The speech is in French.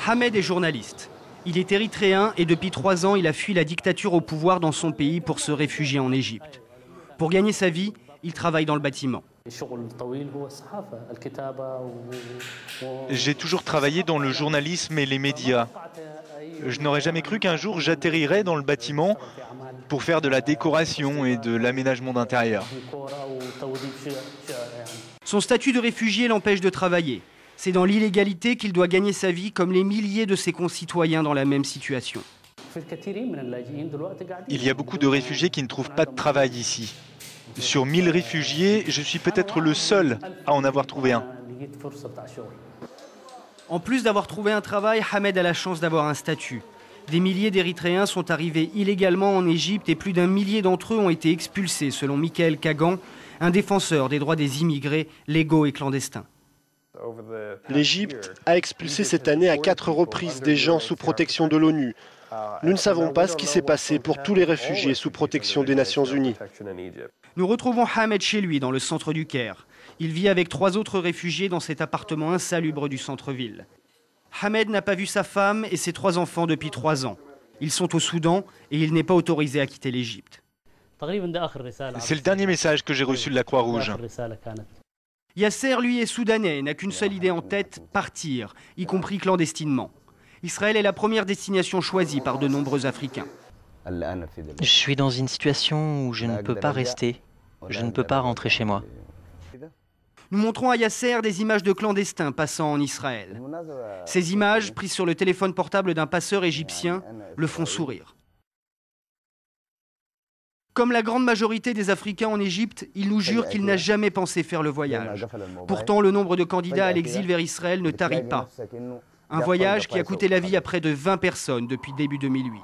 Ahmed est journaliste. Il est érythréen et depuis 3 ans, il a fui la dictature au pouvoir dans son pays pour se réfugier en Égypte. Pour gagner sa vie, il travaille dans le bâtiment. J'ai toujours travaillé dans le journalisme et les médias. Je n'aurais jamais cru qu'un jour j'atterrirais dans le bâtiment pour faire de la décoration et de l'aménagement d'intérieur. Son statut de réfugié l'empêche de travailler. C'est dans l'illégalité qu'il doit gagner sa vie comme les milliers de ses concitoyens dans la même situation. Il y a beaucoup de réfugiés qui ne trouvent pas de travail ici. Sur 1000 réfugiés, je suis peut-être le seul à en avoir trouvé un. En plus d'avoir trouvé un travail, Ahmed a la chance d'avoir un statut. Des milliers d'Érythréens sont arrivés illégalement en Égypte et plus d'1 millier d'entre eux ont été expulsés, selon Michael Kagan, un défenseur des droits des immigrés légaux et clandestins. L'Égypte a expulsé cette année à 4 reprises des gens sous protection de l'ONU. Nous ne savons pas ce qui s'est passé pour tous les réfugiés sous protection des Nations Unies. Nous retrouvons Ahmed chez lui, dans le centre du Caire. Il vit avec 3 autres réfugiés dans cet appartement insalubre du centre-ville. Ahmed n'a pas vu sa femme et ses 3 enfants depuis 3 ans. Ils sont au Soudan et il n'est pas autorisé à quitter l'Égypte. C'est le dernier message que j'ai reçu de la Croix-Rouge. Yasser, lui, est soudanais et n'a qu'une seule idée en tête, partir, y compris clandestinement. Israël est la première destination choisie par de nombreux Africains. Je suis dans une situation où je ne peux pas rester. Je ne peux pas rentrer chez moi. Nous montrons à Yasser des images de clandestins passant en Israël. Ces images, prises sur le téléphone portable d'un passeur égyptien, le font sourire. Comme la grande majorité des Africains en Égypte, il nous jure qu'il n'a jamais pensé faire le voyage. Pourtant, le nombre de candidats à l'exil vers Israël ne tarit pas. Un voyage qui a coûté la vie à près de 20 personnes depuis début 2008.